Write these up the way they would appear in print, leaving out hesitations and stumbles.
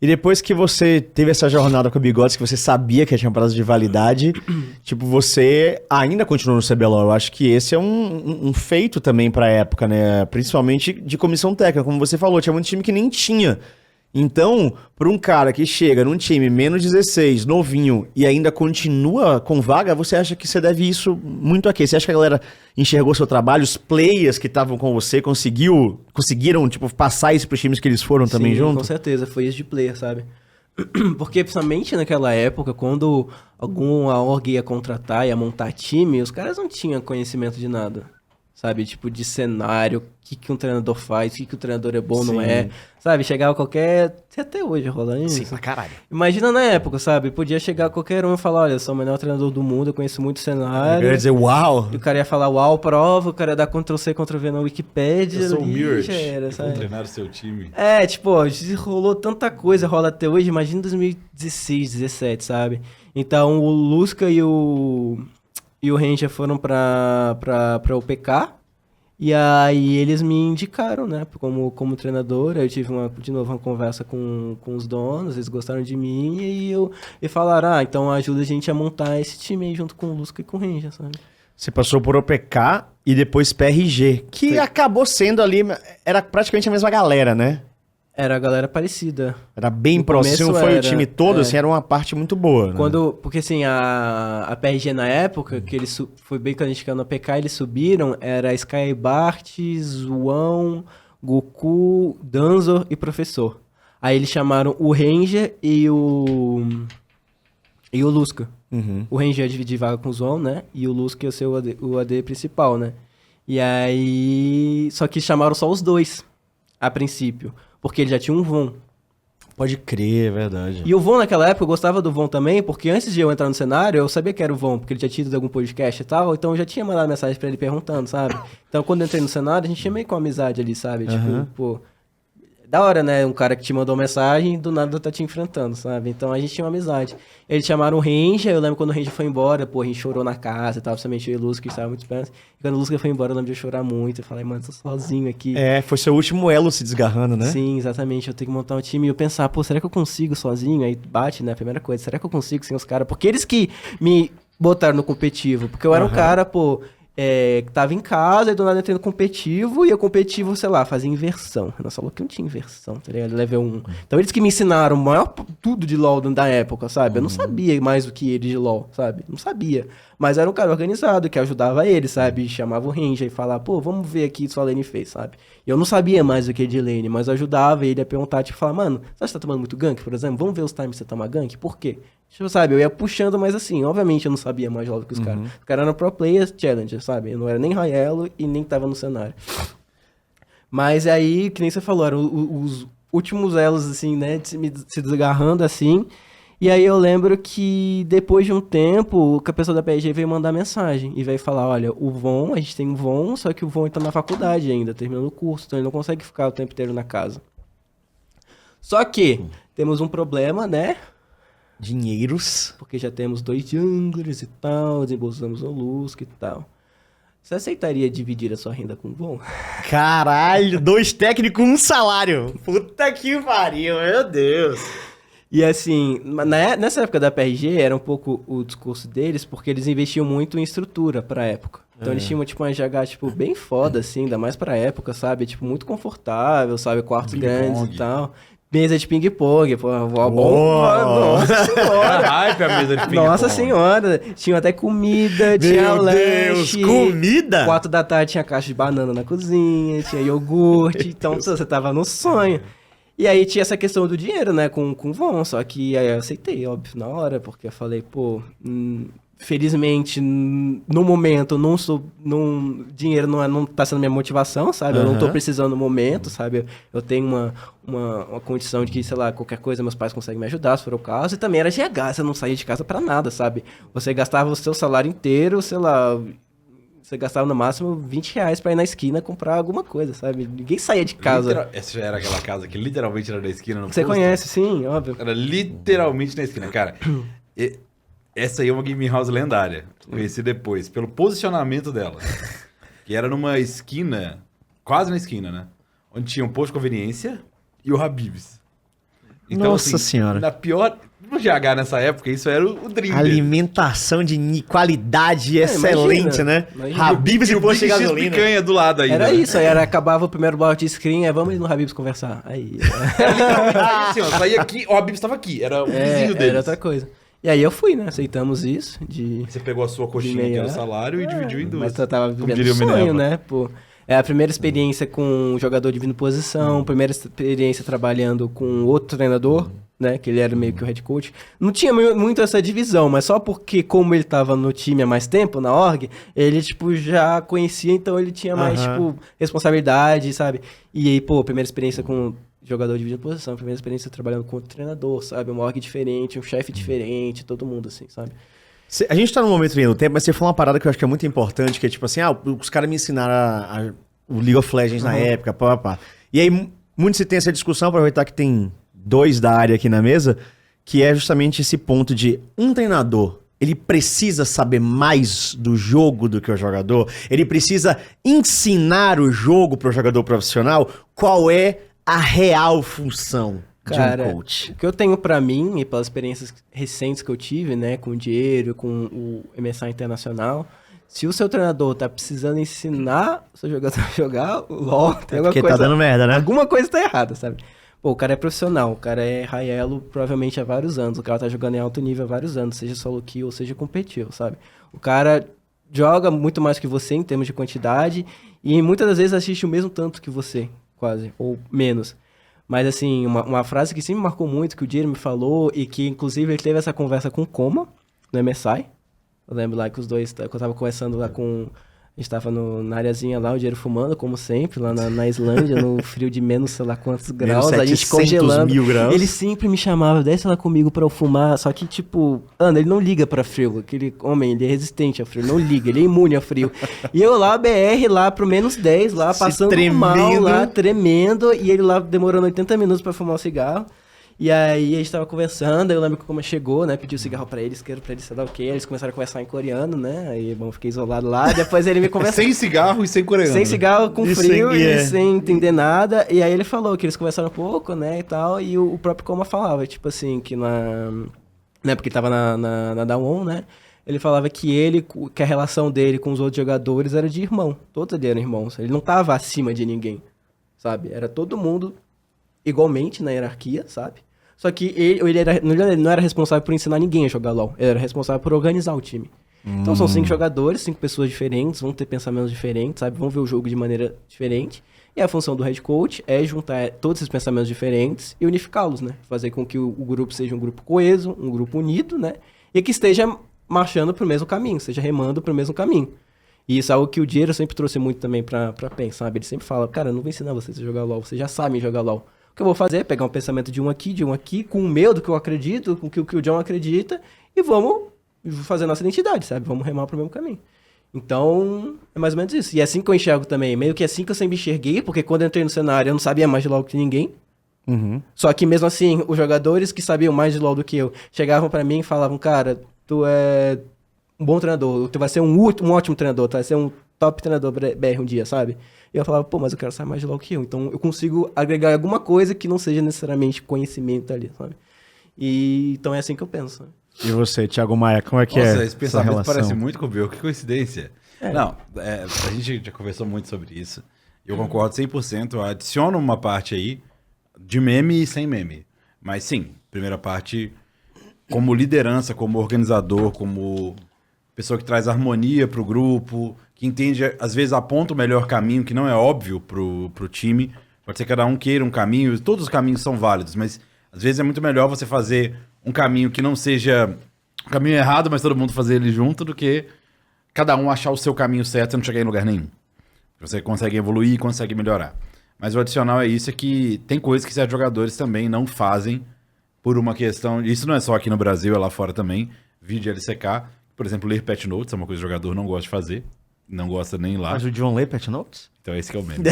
E depois que você teve essa jornada com o Bigodes, que você sabia que tinha um prazo de validade, tipo, você ainda continuou no CBLOL. Eu acho que esse é um feito também pra época, né? Principalmente de comissão técnica, como você falou, tinha muito time que nem tinha. Então, para um cara que chega num time menos 16, novinho, e ainda continua com vaga, você acha que você deve isso muito a quê? Você acha que a galera enxergou seu trabalho, os players que estavam com você, conseguiram, tipo, passar isso pros times que eles foram também Sim, junto? com certeza, foi isso de player, sabe? Porque, principalmente naquela época, quando alguma org ia contratar, ia montar time, os caras não tinham conhecimento de nada. Sabe? Tipo, de cenário, o que um treinador faz, o que o treinador é bom, não é. Sim. Sabe? Chegava qualquer... Até hoje rola isso. Sim, pra caralho. Imagina na época, sabe? Podia chegar qualquer um e falar, olha, eu sou o melhor treinador do mundo, eu conheço muito Eu cenário. ia dizer, uau! E o cara ia falar, uau, prova, o cara ia dar Ctrl+C, Ctrl+V na Wikipédia. Eu sou o ali, Mirage, já era, eu vou sabe? treinar o seu time. É, tipo, ó, rolou tanta coisa, rola até hoje, imagina 2016, 17, sabe? Então o Lusca e o Ranger foram pra UPK, e aí eles me indicaram, né, como treinador. Aí eu tive de novo uma conversa com os donos, eles gostaram de mim, e falaram, então ajuda a gente a montar esse time aí junto com o Lusca e com o Ranger, sabe? Você passou por OPK e depois PRG, que Sim. acabou sendo ali, era praticamente a mesma galera, né? Era a galera parecida. Era bem No próximo, não começo foi o era, time todo, é. assim, era uma parte muito boa, né? Porque assim, a PRG na época, que eles foi bem quando a gente caiu no PK, eles subiram, era Skybart, Zoão, Goku, Danzor e Professor. Aí eles chamaram o Ranger e o Lusca. Uhum. O Ranger ia dividir vaga com o Zoão, né? E o Lusca ia ser o AD principal, né? E aí... Só que chamaram só os dois, a princípio. Porque ele já tinha um Von. Pode crer, é verdade. E o Von naquela época, eu gostava do Von também, porque antes de eu entrar no cenário, eu sabia que era o Von, porque ele já tinha tido algum podcast e tal, então eu já tinha mandado mensagem pra ele perguntando, sabe? Então quando eu entrei no cenário, a gente tinha meio com amizade ali, sabe? Aham. Tipo, pô... Da hora, né? Um cara que te mandou mensagem e do nada tá te enfrentando, sabe? Então a gente tinha uma amizade. Eles chamaram o Ranger, eu lembro quando o Ranger foi embora, pô, a gente chorou na casa e tal, principalmente eu e o Luz, que estava muito perto. E quando o Luz foi embora, eu lembro de eu chorar muito. Eu falei, mano, tô sozinho aqui. É, foi seu último elo se desgarrando, né? Sim, exatamente. Eu tenho que montar um time e eu pensar, pô, será que eu consigo sozinho? Aí bate, né? A primeira coisa, será que eu consigo sem os caras? Porque eles que me botaram no competitivo. Porque eu era um cara, pô, que tava em casa e do nada entrei no competitivo e o competitivo, sei lá, fazia inversão. Nossa, falou que não tinha inversão, tá ligado? Level 1. Então eles que me ensinaram o maior tudo de LoL da época, sabe? Eu não sabia mais do que eles de LoL, sabe? Não sabia. Mas era um cara organizado que ajudava ele, sabe? Chamava o Ranger e falava, pô, vamos ver aqui o que sua lane fez, sabe? E eu não sabia mais do que de lane, mas eu ajudava ele a perguntar, tipo, falar, mano, você acha que tá tomando muito gank, por exemplo? Vamos ver os times que você toma gank? Por quê? Tipo, sabe, eu ia puxando, mas assim, obviamente eu não sabia mais LoL do que os caras. Os caras eram pro players challenger, sabe? Eu não era nem high elo e nem tava no cenário. Mas aí, que nem você falou, eram os últimos elos, assim, né, se desgarrando, assim. E aí eu lembro que depois de um tempo, a pessoa da PRG veio mandar mensagem e veio falar, olha, o Von, a gente tem um Von, só que o Von tá na faculdade ainda, terminando o curso, então ele não consegue ficar o tempo inteiro na casa. Só que temos um problema, né? Dinheiros. Porque já temos 2 junglers e tal, desembolsamos o Lusca e tal. Você aceitaria dividir a sua renda com o Von? Caralho, 2 técnicos, 1 salário. Puta que pariu, meu Deus. E assim, nessa época da PRG era um pouco o discurso deles, porque eles investiam muito em estrutura pra época. Então eles tinham tipo uma GH tipo, bem foda, assim, ainda mais pra época, sabe? Tipo, muito confortável, sabe? Quartos grandes e tal. Mesa de ping-pong, pô, nossa senhora. Era hype a mesa de ping-pong. Nossa senhora, tinha até comida, tinha Meu Deus, lanche. comida? 4 da tarde tinha caixa de banana na cozinha, tinha iogurte, então você tava no sonho. E aí tinha essa questão do dinheiro, né, com o Von, só que aí eu aceitei, óbvio, na hora, porque eu falei, pô, felizmente, no momento, dinheiro não tá sendo minha motivação, sabe? Eu não tô precisando no momento, sabe? Eu tenho uma condição de que, sei lá, qualquer coisa meus pais conseguem me ajudar, se for o caso. E também era GH, você não saía de casa pra nada, sabe? Você gastava o seu salário inteiro, sei lá, você gastava no máximo R$20 pra ir na esquina comprar alguma coisa, sabe? Ninguém saía de casa. Essa já era aquela casa que literalmente era na esquina. No Você posto. conhece, sim, óbvio. Era literalmente na esquina. Cara, essa aí é uma game house lendária. Conheci depois, pelo posicionamento dela. Que era numa esquina, quase na esquina, né? Onde tinha um posto de conveniência e o Habib's. Então, Nossa senhora. Na pior... No GH nessa época, isso era o dream dele. Alimentação de qualidade excelente, imagina. né? Imagina. Habib's e posto de Big X gasolina. picanha do lado ainda. Era isso, aí acabava o primeiro bloco de screen, aí vamos ir no Habib's conversar. Aí. Assim, ó, saía aqui, o Habib estava aqui, era o vizinho dele. Era outra coisa. E aí eu fui, né? Aceitamos isso. Você pegou a sua coxinha, que era o salário, e dividiu em duas. Mas eu tava Como vivendo diria o sonho, Minerva. né? Pô. É a primeira experiência com um jogador dividindo posição, primeira experiência trabalhando com outro treinador, né? Que ele era meio que o head coach. Não tinha muito essa divisão, mas só porque, como ele tava no time há mais tempo, na org, ele, tipo, já conhecia, então ele tinha mais, tipo, responsabilidade, sabe? E aí, pô, primeira experiência com jogador dividindo posição, primeira experiência trabalhando com outro treinador, sabe? Uma org diferente, um chefe diferente, todo mundo, assim, sabe? A gente tá num momento do tempo, mas você falou uma parada que eu acho que é muito importante, que é tipo assim, os caras me ensinaram o League of Legends na época, pá. E aí, muito se tem essa discussão, aproveitar que tem 2 da área aqui na mesa, que é justamente esse ponto de um treinador, ele precisa saber mais do jogo do que o jogador, ele precisa ensinar o jogo pro jogador profissional. Qual é a real função de um coach? O que eu tenho pra mim, e pelas experiências recentes que eu tive, né, com o Diego, com o MSI Internacional, se o seu treinador tá precisando ensinar o seu jogador a jogar o LoL, tem alguma Porque coisa... tá dando merda, né? Alguma coisa tá errada, sabe? Pô, o cara é profissional, o cara é high elo provavelmente há vários anos, o cara tá jogando em alto nível há vários anos, seja solo kill ou seja competitivo, sabe? O cara joga muito mais que você em termos de quantidade e muitas das vezes assiste o mesmo tanto que você, quase, ou menos. Mas, assim, uma frase que sempre me marcou muito, que o Diego me falou, e que, inclusive, ele teve essa conversa com o Coma, no MSI. Eu lembro lá que os dois, que eu tava conversando lá com... A gente tava na areazinha lá, o Diego fumando, como sempre, lá na Islândia, no frio de menos sei lá quantos graus, a gente congelando. 700.000 graus. Ele sempre me chamava, desce lá comigo pra eu fumar, só que, tipo, Ana, ele não liga pra frio. Aquele homem, ele é resistente ao frio, não liga, ele é imune ao frio. E eu lá, BR, lá pro menos 10, lá, passando mal, lá, tremendo, e ele lá demorando 80 minutos pra fumar um cigarro. E aí a gente tava conversando, eu lembro que como chegou, né, pediu cigarro pra eles, quero pra eles, sei lá o quê, eles começaram a conversar em coreano, né, aí, bom, fiquei isolado lá, depois ele me conversou... Sem cigarro e sem coreano. Sem cigarro, com frio e sem entender nada, e aí ele falou que eles conversaram um pouco, né, e tal, e o próprio Coma falava, tipo assim, que né, porque ele tava na Dawn, né, ele falava que a relação dele com os outros jogadores era de irmão, todos ali eram irmãos, ele não tava acima de ninguém, sabe, era todo mundo igualmente na hierarquia, sabe? Só que ele não era responsável por ensinar ninguém a jogar LoL. Ele era responsável por organizar o time. Então são 5 jogadores, 5 pessoas diferentes, vão ter pensamentos diferentes, sabe? Vão ver o jogo de maneira diferente. E a função do head coach é juntar todos esses pensamentos diferentes e unificá-los, né? Fazer com que o grupo seja um grupo coeso, um grupo unido, né? E que esteja marchando pro mesmo caminho, esteja remando pro mesmo caminho. E isso é algo que o Diego sempre trouxe muito também pra PEN, sabe? Ele sempre fala, cara, eu não vou ensinar vocês a jogar LoL, vocês já sabem jogar LoL. O que eu vou fazer é pegar um pensamento de um aqui, com o meu do que eu acredito, com o que o John acredita, e vamos fazer a nossa identidade, sabe? Vamos remar pro mesmo caminho. Então, é mais ou menos isso. E é assim que eu enxergo também. Meio que é assim que eu sempre enxerguei, porque quando eu entrei no cenário eu não sabia mais de LoL que ninguém. Só que mesmo assim, os jogadores que sabiam mais de LoL do que eu, chegavam pra mim e falavam, cara, tu é um bom treinador, tu vai ser um ótimo treinador, tu vai ser um top treinador BR um dia, sabe? E eu falava, pô, mas eu quero saber mais de LoL que eu. Então eu consigo agregar alguma coisa que não seja necessariamente conhecimento ali, sabe? E então é assim que eu penso. Sabe? E você, Thiago Maia, como é que Nossa, é esse pensamento relação? parece muito com o meu, que coincidência. Não, a gente já conversou muito sobre isso. Eu concordo 100%, eu adiciono uma parte aí de meme e sem meme. Mas sim, primeira parte, como liderança, como organizador, como pessoa que traz harmonia pro grupo, que entende, às vezes aponta o melhor caminho, que não é óbvio pro time. Pode ser que cada um queira um caminho, todos os caminhos são válidos, mas às vezes é muito melhor você fazer um caminho que não seja um caminho errado, mas todo mundo fazer ele junto, do que cada um achar o seu caminho certo e não chegar em lugar nenhum. Você consegue evoluir e consegue melhorar. Mas o adicional é isso, é que tem coisas que certos jogadores também não fazem por uma questão... Isso não é só aqui no Brasil, é lá fora também. Vídeo LCK, por exemplo, ler patch notes é uma coisa que o jogador não gosta de fazer. Não gosta nem lá. Mas o John lê patch notes? Então esse que é o meme.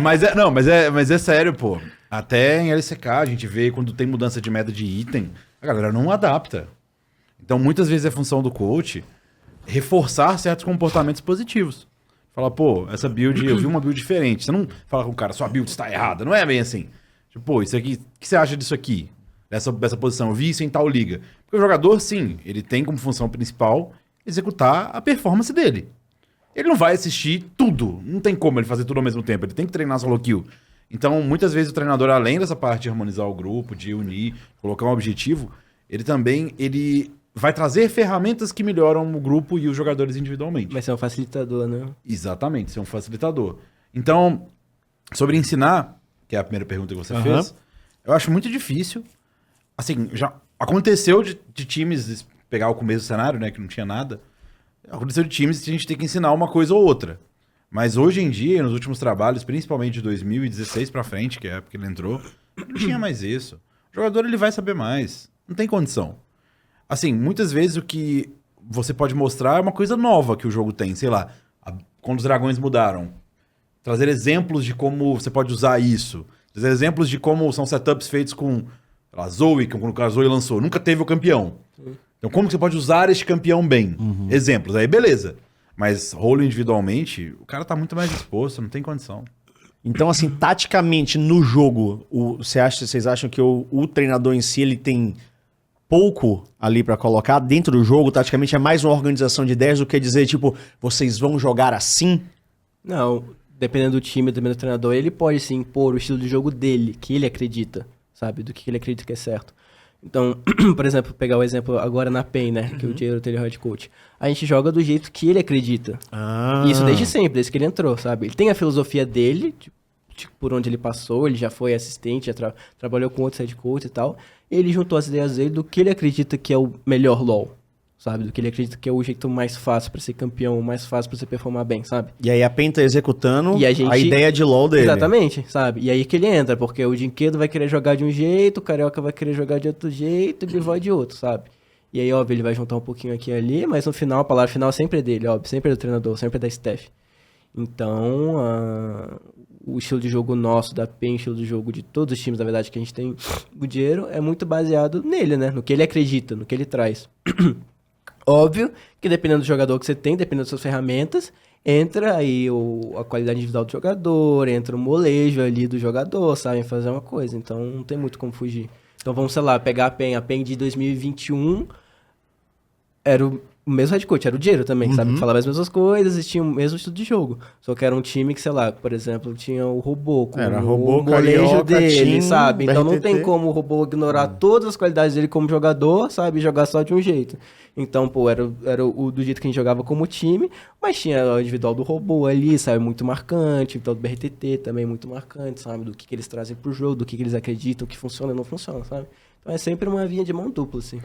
mas é sério, pô. Até em LCK a gente vê quando tem mudança de meta de item, a galera não adapta. Então muitas vezes é função do coach reforçar certos comportamentos positivos. Fala, pô, essa build, eu vi uma build diferente. Você não fala com o cara, sua build está errada. Não é bem assim. Tipo, pô, isso aqui, o que você acha disso aqui? Dessa posição, eu vi isso em tal liga. Porque o jogador, sim, ele tem como função principal executar a performance dele. Ele não vai assistir tudo. Não tem como ele fazer tudo ao mesmo tempo. Ele tem que treinar solo kill. Então, muitas vezes o treinador, além dessa parte de harmonizar o grupo, de unir, colocar um objetivo, ele vai trazer ferramentas que melhoram o grupo e os jogadores individualmente. Vai ser um facilitador, né? Exatamente, ser um facilitador. Então, sobre ensinar, que é a primeira pergunta que você fez, eu acho muito difícil. Assim, já aconteceu de times pegar o começo do cenário, né, que não tinha nada. Aconteceu de times que a gente tem que ensinar uma coisa ou outra. Mas hoje em dia, nos últimos trabalhos, principalmente de 2016 pra frente, que é a época que ele entrou, não tinha mais isso. O jogador, ele vai saber mais. Não tem condição. Assim, muitas vezes o que você pode mostrar é uma coisa nova que o jogo tem. Sei lá, quando os dragões mudaram. Trazer exemplos de como você pode usar isso. Trazer exemplos de como são setups feitos com a Zoe, quando a Zoe lançou. Nunca teve o campeão. Então, como você pode usar este campeão bem? Exemplos. Aí, beleza. Mas rolo individualmente, o cara tá muito mais disposto, não tem condição. Então, assim, taticamente no jogo, vocês acham que o treinador em si ele tem pouco ali pra colocar dentro do jogo? Taticamente é mais uma organização de ideias do que dizer, tipo, vocês vão jogar assim? Não, dependendo do time, dependendo do treinador, ele pode sim impor o estilo de jogo dele, que ele acredita, sabe? Do que ele acredita que é certo. Então, por exemplo, pegar o exemplo agora na PEN, né? Que o Diego tem o head coach. A gente joga do jeito que ele acredita. E isso desde sempre, desde que ele entrou, sabe? Ele tem a filosofia dele, tipo, por onde ele passou, ele já foi assistente, já trabalhou com outros head coach e tal. Ele juntou as ideias dele do que ele acredita que é o melhor LoL, sabe? Do que ele acredita que é o jeito mais fácil pra ser campeão, mais fácil pra você performar bem, sabe? E aí a PEN tá executando E a gente- ideia de LoL dele. Exatamente, sabe? E aí que ele entra, porque o Dinquedo vai querer jogar de um jeito, o Carioca vai querer jogar de outro jeito e o Bivó de outro, sabe? E aí, óbvio, ele vai juntar um pouquinho aqui e ali, mas no final, a palavra final sempre é dele, óbvio, sempre é do treinador, sempre é da staff. Então, o estilo de jogo nosso, da PEN, o estilo de jogo de todos os times, na verdade, que a gente tem o dinheiro, é muito baseado nele, né? No que ele acredita, no que ele traz. Óbvio que dependendo do jogador que você tem, dependendo das suas ferramentas, entra aí a qualidade individual do jogador, entra o molejo ali do jogador, sabem fazer uma coisa. Então não tem muito como fugir. Então vamos, sei lá, pegar a PEN de 2021, era o mesmo head coach, era o Diego também, que sabe falar as mesmas coisas e tinha o mesmo estilo de jogo. Só que era um time que, sei lá, por exemplo, tinha o robô com Era o robô, molejo Carioca, dele, Tim, sabe? Então não tem BRTT. como o robô ignorar todas as qualidades dele como jogador, sabe? E jogar só de um jeito. Então, pô, era o do jeito que a gente jogava como time, mas tinha o individual do robô ali, sabe? Muito marcante, então do BRTT também muito marcante, sabe? Do que eles trazem pro jogo, do que eles acreditam, que funciona e não funciona, sabe? Então é sempre uma via de mão dupla, assim.